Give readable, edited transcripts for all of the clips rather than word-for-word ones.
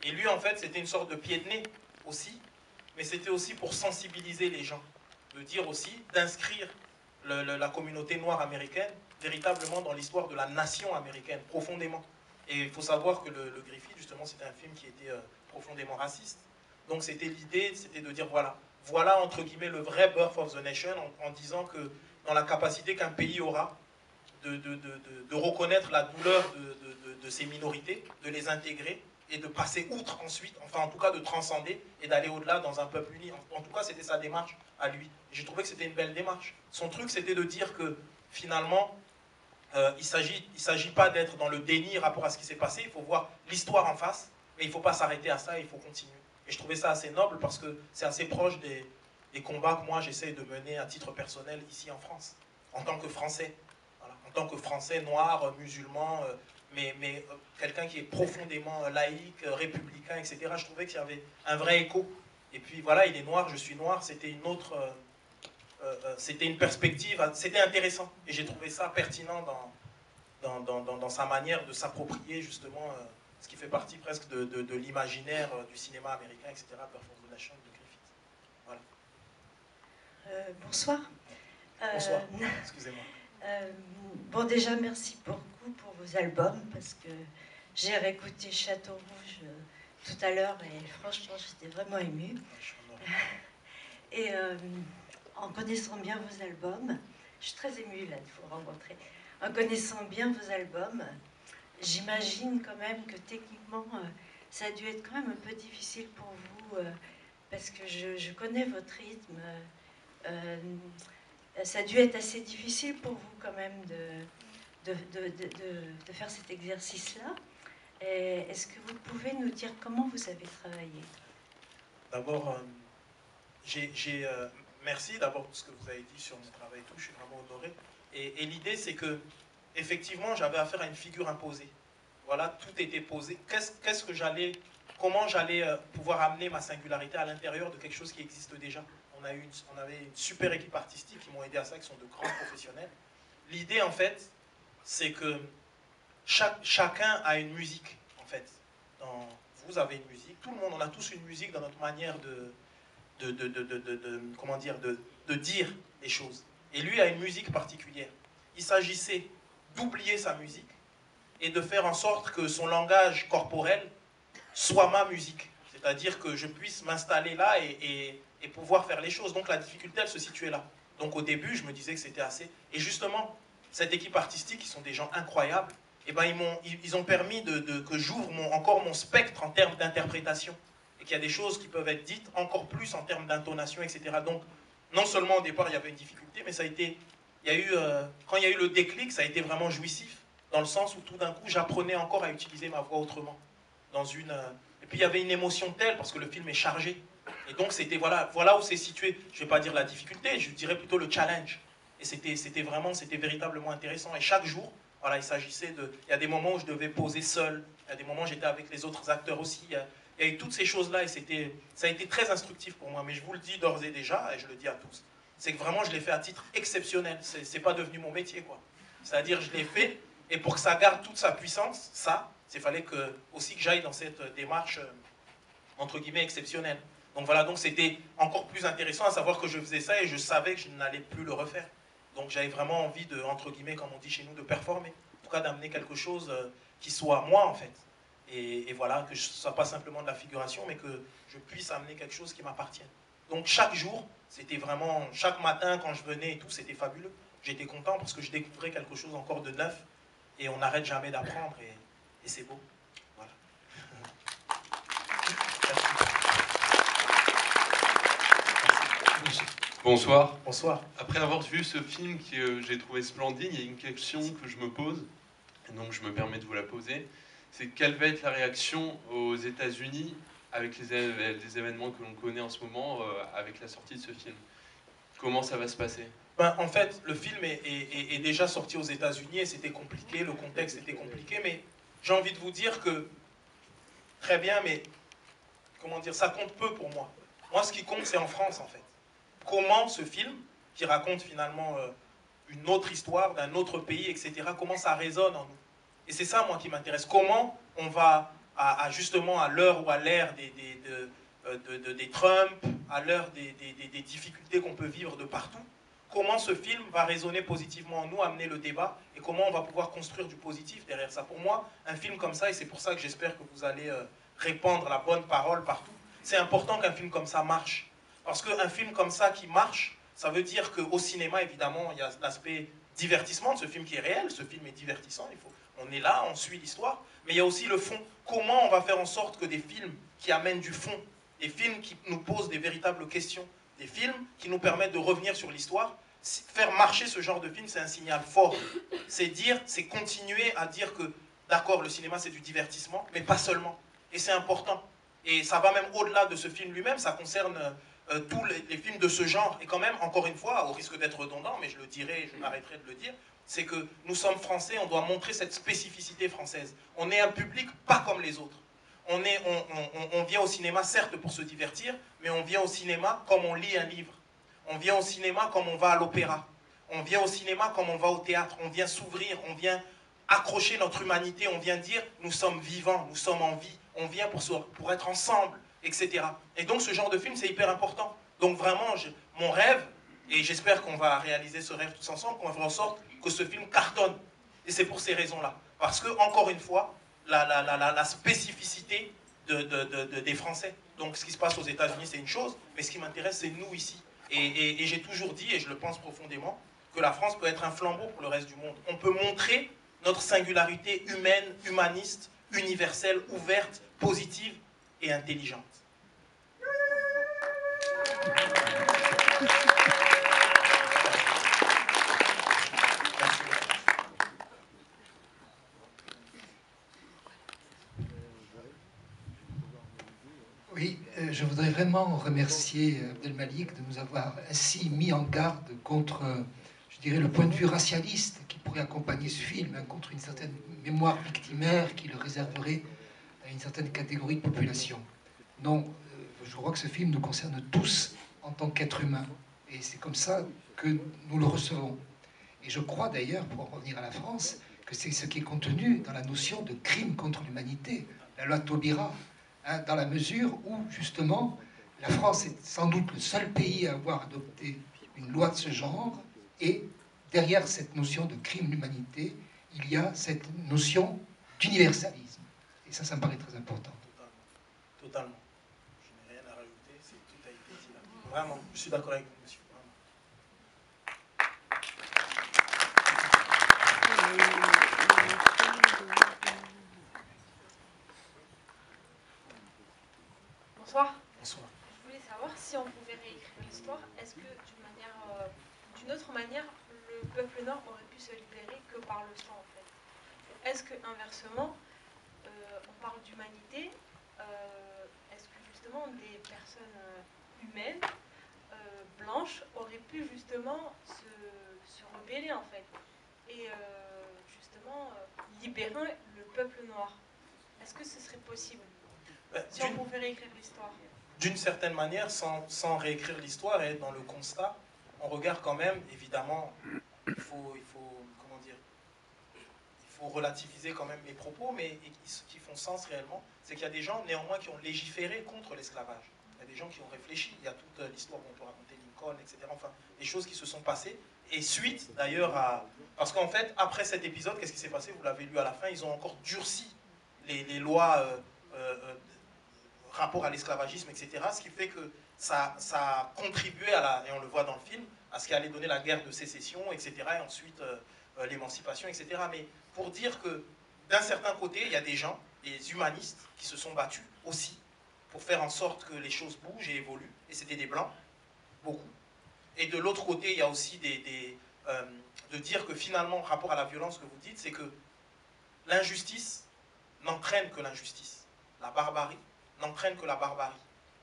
Et lui, en fait, c'était une sorte de pied de nez aussi, mais c'était aussi pour sensibiliser les gens, de dire aussi, d'inscrire la communauté noire américaine véritablement dans l'histoire de la nation américaine, profondément. Et il faut savoir que le Griffith, justement, c'était un film qui était profondément raciste. Donc c'était l'idée, c'était de dire, voilà entre guillemets le vrai birth of the nation, en disant que dans la capacité qu'un pays aura de reconnaître la douleur de ces minorités, de les intégrer et de passer outre ensuite, enfin en tout cas de transcender et d'aller au-delà dans un peuple uni. En tout cas, c'était sa démarche à lui. J'ai trouvé que c'était une belle démarche. Son truc, c'était de dire que finalement, il ne s'agit pas d'être dans le déni rapport à ce qui s'est passé, il faut voir l'histoire en face, mais il ne faut pas s'arrêter à ça, il faut continuer. Et je trouvais ça assez noble parce que c'est assez proche des combats que moi j'essaie de mener à titre personnel ici en France, en tant que Français. Voilà. En tant que Français noir, musulman, mais quelqu'un qui est profondément laïque, républicain, etc. Je trouvais qu'il y avait un vrai écho. Et puis voilà, il est noir, je suis noir, c'était une autre... c'était une perspective, c'était intéressant. Et j'ai trouvé ça pertinent dans sa manière de s'approprier justement ce qui fait partie presque de l'imaginaire du cinéma américain, etc. Performance de Nation, de Griffith. Voilà. Bonsoir. Bonsoir, excusez-moi. Bon, déjà, merci beaucoup pour vos albums, parce que j'ai réécouté Château Rouge tout à l'heure, et franchement, j'étais vraiment émue. Et en connaissant bien vos albums, je suis très émue là de vous rencontrer. En connaissant bien vos albums, j'imagine quand même que techniquement, ça a dû être quand même un peu difficile pour vous, parce que je connais votre rythme. Ça a dû être assez difficile pour vous quand même de faire cet exercice-là. Est-ce que vous pouvez nous dire comment vous avez travaillé? D'abord, merci d'abord pour ce que vous avez dit sur mon travail et tout, je suis vraiment honoré. Et l'idée, c'est que, effectivement, j'avais affaire à une figure imposée. Voilà, tout était posé. Comment j'allais pouvoir amener ma singularité à l'intérieur de quelque chose qui existe déjà. On avait une super équipe artistique qui m'ont aidé à ça, qui sont de grands professionnels. L'idée, en fait, c'est que chacun a une musique, en fait. Vous avez une musique, tout le monde, on a tous une musique dans notre manière comment dire, de dire les choses. Et lui a une musique particulière. Il s'agissait d'oublier sa musique et de faire en sorte que son langage corporel soit ma musique. C'est-à-dire que je puisse m'installer là et pouvoir faire les choses. Donc la difficulté, elle se situait là. Donc au début, je me disais que c'était assez... Et justement, cette équipe artistique, qui sont des gens incroyables, eh ben, ils ont permis que j'ouvre encore mon spectre en termes d'interprétation. Et qu'il y a des choses qui peuvent être dites encore plus en termes d'intonation, etc. Donc, non seulement au départ, il y avait une difficulté, mais ça a été... quand il y a eu le déclic, ça a été vraiment jouissif, dans le sens où tout d'un coup, j'apprenais encore à utiliser ma voix autrement. Et puis il y avait une émotion telle, parce que le film est chargé. Et donc c'était voilà où c'est situé. Je ne vais pas dire la difficulté, je dirais plutôt le challenge. Et c'était véritablement intéressant. Et chaque jour, voilà, il s'agissait de... Il y a des moments où je devais poser seul, il y a des moments où j'étais avec les autres acteurs aussi. Il y a eu toutes ces choses-là et ça a été très instructif pour moi. Mais je vous le dis d'ores et déjà, et je le dis à tous, c'est que vraiment je l'ai fait à titre exceptionnel. C'est pas devenu mon métier, quoi. C'est-à-dire je l'ai fait, et pour que ça garde toute sa puissance, il fallait aussi que j'aille dans cette démarche, entre guillemets, exceptionnelle. Donc voilà, donc c'était encore plus intéressant à savoir que je faisais ça et je savais que je n'allais plus le refaire. Donc j'avais vraiment envie de, entre guillemets, comme on dit chez nous, de performer. En tout cas, d'amener quelque chose qui soit moi, en fait. Et voilà, que ce ne soit pas simplement de la figuration, mais que je puisse amener quelque chose qui m'appartienne. Donc chaque jour, c'était vraiment, chaque matin quand je venais et tout, c'était fabuleux. J'étais content parce que je découvrais quelque chose encore de neuf et on n'arrête jamais d'apprendre et c'est beau. Voilà. Bonsoir. Bonsoir. Après avoir vu ce film que j'ai trouvé splendide, il y a une question que je me pose, et donc je me permets de vous la poser. C'est quelle va être la réaction aux États-Unis avec les événements que l'on connaît en ce moment, avec la sortie de ce film? Comment ça va se passer? En fait, le film est déjà sorti aux États-Unis et c'était compliqué, le contexte était compliqué, mais j'ai envie de vous dire que, très bien, mais comment dire, ça compte peu pour moi. Moi, ce qui compte, c'est en France, en fait. Comment ce film, qui raconte finalement une autre histoire d'un autre pays, etc., comment ça résonne en nous. Et c'est ça, moi, qui m'intéresse. Comment on va justement à l'heure ou à l'ère des Trump, à l'heure des difficultés qu'on peut vivre de partout, comment ce film va résonner positivement en nous, amener le débat, et comment on va pouvoir construire du positif derrière ça. Pour moi, un film comme ça, et c'est pour ça que j'espère que vous allez répandre la bonne parole partout, c'est important qu'un film comme ça marche. Parce qu'un film comme ça qui marche, ça veut dire qu'au cinéma, évidemment, il y a l'aspect divertissement de ce film qui est réel, ce film est divertissant, on est là, on suit l'histoire, mais il y a aussi le fond. Comment on va faire en sorte que des films qui amènent du fond, des films qui nous posent des véritables questions, des films qui nous permettent de revenir sur l'histoire, faire marcher ce genre de film, c'est un signal fort. C'est continuer à dire que, d'accord, le cinéma c'est du divertissement, mais pas seulement. Et c'est important. Et ça va même au-delà de ce film lui-même, ça concerne tous les films de ce genre. Et quand même, encore une fois, au risque d'être redondant, mais je le dirai, je m'arrêterai de le dire, c'est que nous sommes français, on doit montrer cette spécificité française. On est un public pas comme les autres. On vient au cinéma, certes, pour se divertir, mais on vient au cinéma comme on lit un livre. On vient au cinéma comme on va à l'opéra. On vient au cinéma comme on va au théâtre. On vient s'ouvrir, on vient accrocher notre humanité, on vient dire nous sommes vivants, nous sommes en vie, on vient pour être ensemble, etc. Et donc ce genre de film, c'est hyper important. Donc vraiment, mon rêve, et j'espère qu'on va réaliser ce rêve tous ensemble, qu'on va faire en sorte que ce film cartonne. Et c'est pour ces raisons-là. Parce que, encore une fois, la spécificité des Français. Donc ce qui se passe aux États-Unis, c'est une chose, mais ce qui m'intéresse, c'est nous ici. Et j'ai toujours dit, et je le pense profondément, que la France peut être un flambeau pour le reste du monde. On peut montrer notre singularité humaine, humaniste, universelle, ouverte, positive et intelligente. Oui, je voudrais vraiment remercier Abdelmalik de nous avoir ainsi mis en garde contre, je dirais, le point de vue racialiste qui pourrait accompagner ce film, hein, contre une certaine mémoire victimaire qui le réserverait à une certaine catégorie de population. Non, je crois que ce film nous concerne tous en tant qu'êtres humains, et c'est comme ça que nous le recevons. Et je crois d'ailleurs, pour en revenir à la France, que c'est ce qui est contenu dans la notion de crime contre l'humanité, la loi Taubira, hein, dans la mesure où, justement, la France est sans doute le seul pays à avoir adopté une loi de ce genre, et derrière cette notion de crime d'humanité, il y a cette notion d'universalisme. Et ça me paraît très important. Totalement. Je n'ai rien à rajouter, tout a été dit là. Vraiment, je suis d'accord avec vous, monsieur. Bonsoir. Bonsoir. Je voulais savoir si on pouvait réécrire l'histoire. Est-ce que d'une autre manière, le peuple nord aurait pu se libérer que par le sang en fait? Est-ce que inversement, on parle d'humanité, est-ce que justement des personnes humaines, blanches, auraient pu justement se rebeller en fait et justement libérer le peuple noir? Est-ce que ce serait possible si on pouvait réécrire l'histoire? D'une certaine manière, sans réécrire l'histoire et être dans le constat, on regarde quand même, évidemment, il faut relativiser quand même mes propos, mais ce qui font sens réellement, c'est qu'il y a des gens néanmoins qui ont légiféré contre l'esclavage. Il y a des gens qui ont réfléchi, il y a toute l'histoire dont on peut raconter Lincoln, etc. Enfin, des choses qui se sont passées, et suite d'ailleurs à... Parce qu'en fait, après cet épisode, qu'est-ce qui s'est passé? Vous l'avez lu à la fin, ils ont encore durci les lois... rapport à l'esclavagisme, etc. Ce qui fait que ça a contribué et on le voit dans le film, à ce qui allait donner la guerre de sécession, etc. Et ensuite l'émancipation, etc. Mais pour dire que d'un certain côté, il y a des gens, des humanistes, qui se sont battus aussi pour faire en sorte que les choses bougent et évoluent. Et c'était des blancs, beaucoup. Et de l'autre côté, il y a aussi de dire que finalement, rapport à la violence que vous dites, c'est que l'injustice n'entraîne que l'injustice. La barbarie n'entraîne que la barbarie.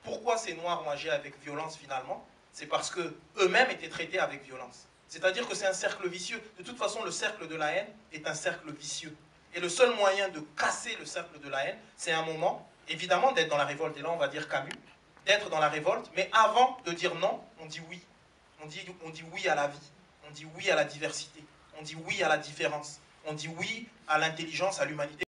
Pourquoi ces Noirs ont agi avec violence finalement? C'est parce qu'eux-mêmes étaient traités avec violence. C'est-à-dire que c'est un cercle vicieux. De toute façon, le cercle de la haine est un cercle vicieux. Et le seul moyen de casser le cercle de la haine, c'est un moment, évidemment, d'être dans la révolte. Et là, on va dire Camus, d'être dans la révolte, mais avant de dire non, on dit oui. On dit oui à la vie. On dit oui à la diversité. On dit oui à la différence. On dit oui à l'intelligence, à l'humanité.